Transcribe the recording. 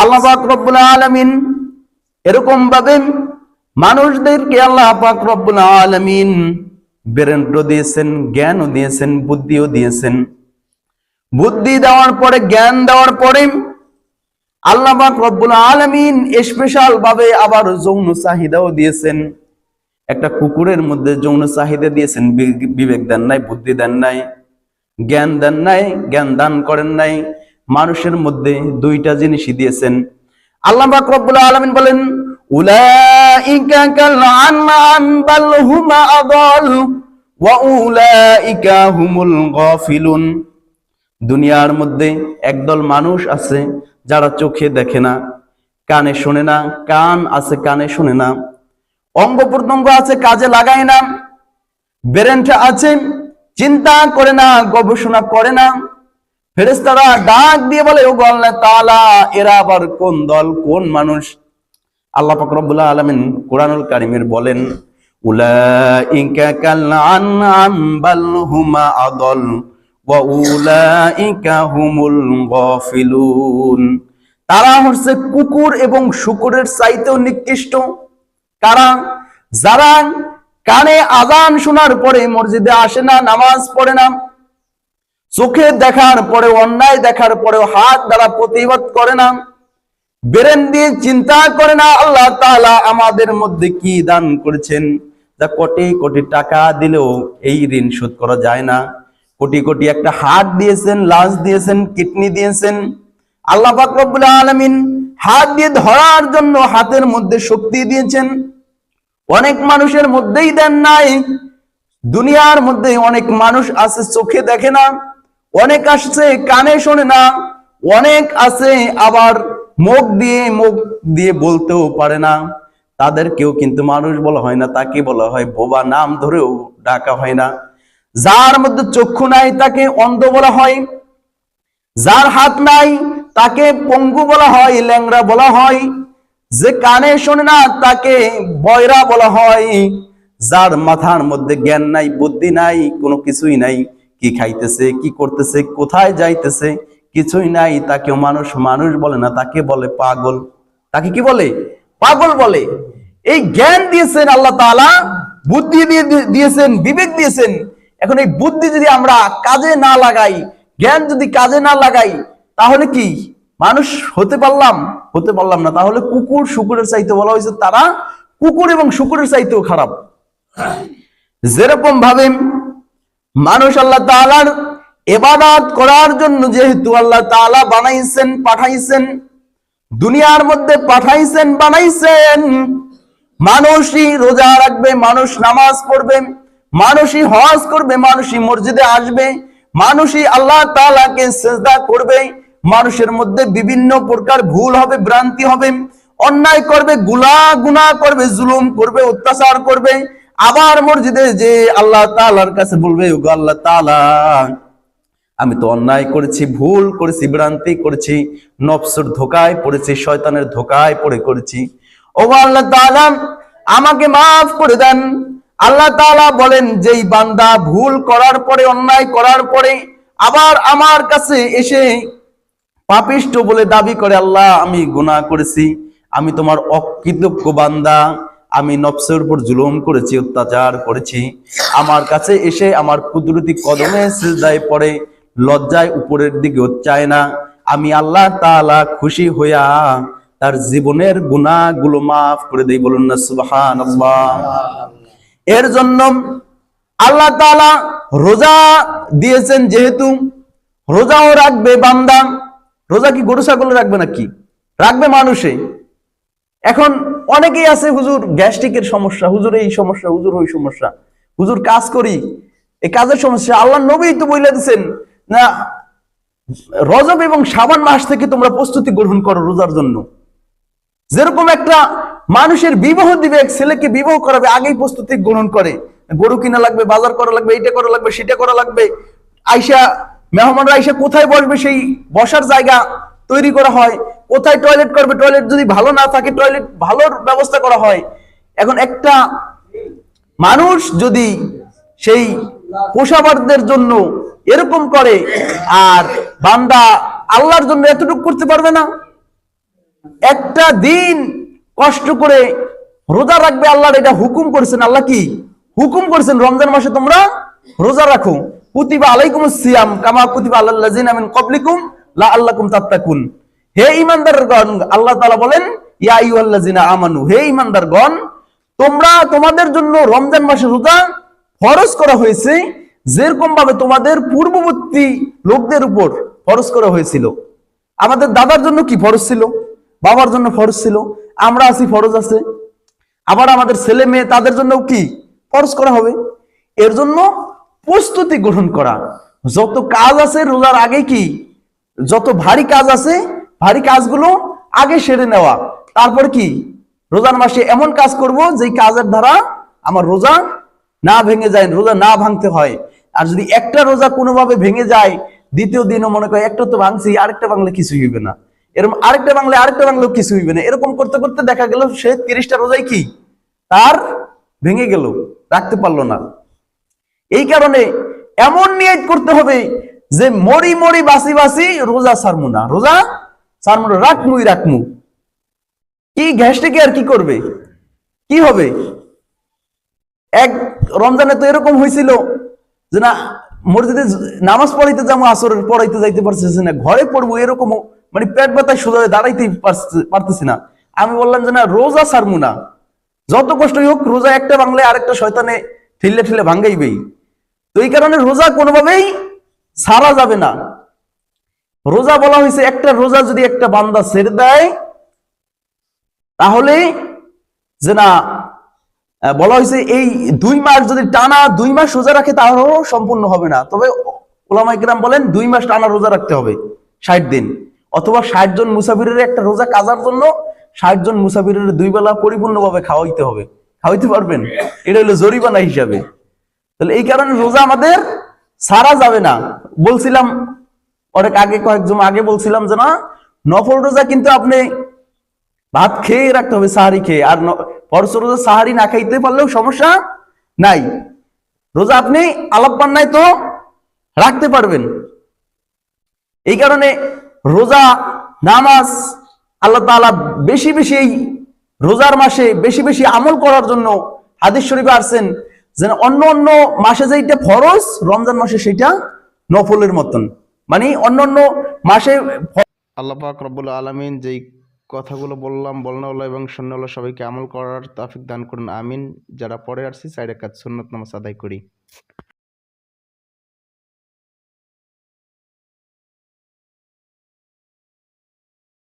আল্লাহ পাক রব্বুল আলামিন এরকম ভাবে মানুষদেরকে আল্লাহ পাক রব্বুল আলামিন ব্রেনও দিয়েছেন, জ্ঞানও দিয়েছেন, বুদ্ধিও দিয়েছেন। বুদ্ধি দেওয়ার পরে, জ্ঞান দেওয়ার পরে আল্লাহ পাক রব্বুল আলামিন স্পেশাল ভাবে আবার যৌন চাহিদাও দিয়েছেন। একটা কুকুরের মধ্যে যৌন চাহিদা দিয়েছেন, বিবেক দেন নাই, বুদ্ধি দেন নাই, জ্ঞান দেন নাই, জ্ঞান দান করেন নাই। মানুষের মধ্যে দুইটা জিনিসই দিয়েছেন। আল্লাহ পাক রব্বুল আলামিন বলেন, উলাইকা কাল আনআম বাল হুম আযাল ওয়া উলাইকা হুমুল গাফিলুন। দুনিয়ার মধ্যে একদল মানুষ আছে যারা চোখে দেখে না, কানে শোনে না, কান আছে কানে শোনে না, অঙ্গ প্রত্যঙ্গ আছে কাজে লাগায় না, ব্রেনটা আছে চিন্তা করে না, গবেষণা করে না। ফেরেশতারা ডাক দিয়ে বলে, ও আল্লাহ তাআলা, এরা আবার কোন দল, কোন মানুষ? আল্লাহ পাক রব্বুল আলামিন কোরআনুল কারীমের বলেন, উলাইকা কাল আনআম বাল হুম আযাল ওয়া উলাইকা হুমুল গাফিলুন। তারা হচ্ছে কুকুর এবং শূকরের চাইতেও নিকৃষ্ট। কারা? যারা কানে আযান শোনার পরে মসজিদে আসে না, নামাজ পড়ে না, চোখে দেখার পরে, অন্যায় দেখার পরেও হাত দ্বারা প্রতিবাদ করে না, ব্রেন দিয়ে চিন্তা করে না আল্লাহ তাআলা আমাদের মধ্যে কি দান করেছেন, যা কোটি কোটি টাকা দিলেও এই ঋণ শোধ করা যায় না। কোটি কোটি একটা হাত দিয়েছেন, লাশ দিয়েছেন, কিডনি দিয়েছেন। আল্লাহ পাক রব্বুল আলামিন হাত দিয়ে ধরার জন্য হাতের মধ্যে শক্তি দিয়েছেন, অনেক মানুষের মধ্যেই দেন নাই। দুনিয়ার মধ্যে অনেক মানুষ আছে চোখে দেখে না, অনেক আছে কানে শোনে না, অনেক আছে আবার মুখ দিয়ে বলতেও পারে না। তাদেরকেও কিন্তু মানুষ বলা হয় না, তাকে বলা হয় বোবা, নাম ধরেও ডাকা হয় না। যার মধ্যে চক্ষু নাই তাকে অন্ধ বলা হয়, যার হাত নাই তাকে পঙ্গু বলা হয়, ল্যাংড়া বলা হয়, যে কানে শোনে না তাকে বয়রা বলা হয়, যার মাথার মধ্যে জ্ঞান নাই, বুদ্ধি নাই, কোনো কিছুই নাই, কি খাইতেছে, কি করতেছে, কোথায় যাইতেছে কিছুই নাই, তাকেও মানুষ বলে না, তাকে বলে পাগল। তাকে কি বলে? পাগল বলে। এই জ্ঞান দিয়েছেন আল্লাহ তাআলা, বুদ্ধি দিয়েছেন, বিবেক দিয়েছেন। এখন এই বুদ্ধি যদি আমরা কাজে না লাগাই, জ্ঞান যদি কাজে না লাগাই, তাহলে কি মানুষ হতে পারলাম না। তাহলে কুকুর শূকরের চাইতে বলা হয়েছে তারা কুকুর এবং শূকরের চাইতেও খারাপ। যেরকম ভাবে মানুষ আল্লাহ তাআলার ইবাদত করার জন্য যেহেতু আল্লাহ তাআলা বানাইছেন, পাঠাইছেন, দুনিয়ার মধ্যে পাঠাইছেন, বানাইছেন, মানুষই রোজা রাখবে, মানুষ নামাজ পড়বে, মানুষই হজ করবে, মানুষই মসজিদে আসবে, মানুষই আল্লাহ তাআলাকে সিজদা করবে। মানুষের মধ্যে বিভিন্ন প্রকার ভুল হবে, ভ্রান্তি হবে, অন্যায় করবে, গুনাহ করবে, জুলুম করবে, অত্যাচার করবে। আবার মসজিদে যে আল্লাহ তাআলার কাছে বলবে, ওগো আল্লাহ তাআলা, আমি তো অন্যায় করেছি, ভুল করেছি, ভ্রান্তি করেছি, নফসের ধোকায় পড়েছি, শয়তানের ধোকায় পড়ে করেছি, ওগো আল্লাহ তাআলা আমাকে মাফ করে দেন। আল্লাহ তাআলা বলেন, যেই বান্দা ভুল করার পরে, অন্যায় করার পরে আবার আমার কাছে এসে পাপিষ্ঠ বলে দাবি করে, আল্লাহ আমি গুনাহ করেছি, আমি তোমার অকৃতজ্ঞ বান্দা, আমি নফসের উপর জুলুম করেছি, অত্যাচার করেছি, আমার কাছে এসে আমার কুদরতি কদমে সিজদায় পড়ে লজ্জায় উপরের দিকে চায় না, আমি আল্লাহ তাআলা খুশি হইয়া তার জীবনের গুনাহগুলো মাফ করে দেই। বলুন না সুবহানাল্লাহ। এর জন্য আল্লাহ তাআলা রোজা দিয়েছেন, যেহেতু রোজাও রাখবে বান্দা। রোজা কি গরু ছাগল রাখবে নাকি? রাখবে মানুষে। এখন অনেকেই আছে, হুজুর গ্যাস্ট্রিকের সমস্যা, হুজুর এই সমস্যা, হুজুর ওই সমস্যা, হুজুর কাজ করি, এই কাজের সমস্যা। আল্লাহ নবী তো বলে দিয়েছেন না, রজব এবং শাবান মাস থেকে তোমরা প্রস্তুতি গ্রহণ করো রোজার জন্য। যেরকম একটা মানুষের বিবাহ দিবে, এক ছেলেকে বিবাহ করাবে, আগেই প্রস্তুতি গ্রহণ করে, গরু কিনা লাগবে, বাজার করা লাগবে, এইটা করা লাগবে, সেটা করা লাগবে, আইসা মেহমানরা আইসা কোথায় বসবে সেই বসার জায়গা তৈরি করা হয়, কোথায় টয়লেট করবে, টয়লেট যদি ভালো না থাকে টয়লেট ভালোর ব্যবস্থা করা হয়। এখন একটা মানুষ যদি সেই পোষাবারদের জন্য এরকম করে, আর বান্দা আল্লাহর জন্য এতটুকু করতে পারবে না, একটা দিন কষ্ট করে রোজা রাখবে, আল্লাহর এটা হুকুম করেছেন। আল্লাহ কি হুকুম করেছেন? রমজান মাসে তোমরা রোজা রাখো। কুতিবা আলাইকুমুস সিয়াম কামা কুতিবা আলাল লাযিনা মিন ক্বাবলিকুম লাআল্লাকুম তাত্তাকুন। হে ঈমানদারগণ, আল্লাহ তাআলা বলেন ইয়া আইয়ুহাল্লাযিনা আমানু, হে ঈমানদারগণ, তোমরা তোমাদের জন্য রমজান মাসে রোজা ফরজ করা হয়েছে যেরকম ভাবে তোমাদের পূর্ববর্তী লোকদের উপর ফরজ করা হয়েছিল। আমাদের দাদার জন্য কি ফরজ ছিল, বাবার জন্য ফরজ ছিল, আমরা আছি ফরজ আছে। আবার আমাদের ছেলে মেয়ে তাদের জন্য কি ফরজ করা হবে। এর জন্য প্রস্তুতি গ্রহণ করা, যত কাজ আছে রোজার আগে কি যত ভারী কাজ আছে ভারী কাজগুলো আগে সেরে নেওয়া, তারপর কি রোজার মাসে এমন কাজ করব যে কাজের দ্বারা আমার রোজা না ভেঙে যায়, রোজা না ভাঙতে হয়। আর যদি একটা রোজা কোনোভাবে ভেঙে যায়, দ্বিতীয় দিনও মনে করে একটা তো ভাঙছি, আরেকটা ভাঙলে কিছু হইবে না, এরকম আরেকটা ভাঙলেও কিছু হইবে না, এরকম করতে করতে দেখা গেল সে 30টা রোজাই কি তার ভেঙে গেল, রাখতে পারলো না। এই কারণে এমন নিয়ত করতে হবে যে মরি মরি বাসি বাসি রোজা ছাড়মু না, রোজা ছাড়মু না, রাখমু। কি ঘ্যাসটাকে আর কি করবে, কি হবে? এক রমজানে তো এরকম হয়েছিল যে না মসজিদে নামাজ পড়াইতে যাবো, আসরের পড়াইতে যাইতে পারতেছি না, ঘরে পড়বো, এরকম মানে পেট ব্যথায় সোজা দাঁড়াইতেই পারতেছি না। আমি বললাম যে না রোজা ছাড়মু না, যত কষ্টই হোক রোজা একটা ভাঙলে আরেকটা শয়তানে ঠেলে ঠেলে ভাঙ্গাইবেই। তো এই কারণে রোজা কোনোভাবেই ছাড়া যাবে না। রোজা বলা হয়েছে, একটা রোজা যদি একটা বান্দা ছেড়ে দেয় তাহলে যে না বলা হয়েছে এই 2 মাস যদি টানা 2 মাস রোজা রাখে তাহলেও সম্পূর্ণ হবে না। তবে উলামায়ে কেরাম বলেন 2 মাস টানা রোজা রাখতে হবে 60 দিন, অথবা 60 জন মুসাফিরের একটা রোজা কাজার জন্য 60 জন মুসাফিরের 2 বেলা পরিপূর্ণভাবে খাওয়াইতে হবে। খাওয়াইতে পারবেন? এটা হলো জরিমানা হিসাবে। তাহলে এই কারণে রোজা আমাদের ছাড়া যাবে না। বলছিলাম অনেক আগে, কয়েকজন আগে বলছিলাম যে না নফল রোজা কিন্তু আপনি ভাত খেয়ে রাখতে হবে, সাহারি খেয়ে। আর ফরজ রোজা সাহারি না খাইতে পারলেও সমস্যা নাই, রোজা আপনি আলাপ পান নাই তো রাখতে পারবেন। এই কারণে রোজা নামাজ আল্লাহ তাআলা বেশি বেশি এই রোজার মাসে বেশি বেশি আমল করার জন্য হাদিস শরীফে আসছেন যে অন্য অন্য মাসে যেটা ফরজ রমজান মাসে সেটা নফলের মতন, মানে অন্য অন্য মাসে। আল্লাহ পাক রব্বুল আলামিন যেই কথাগুলো বললাম বলনাওয়ালা এবং শুননাওয়ালা সবাইকে আমল করার তৌফিক দান করুন, আমিন। যারা পড়ে আসছি 4 রাকাত সুন্নাত নামাজ আদায় করি।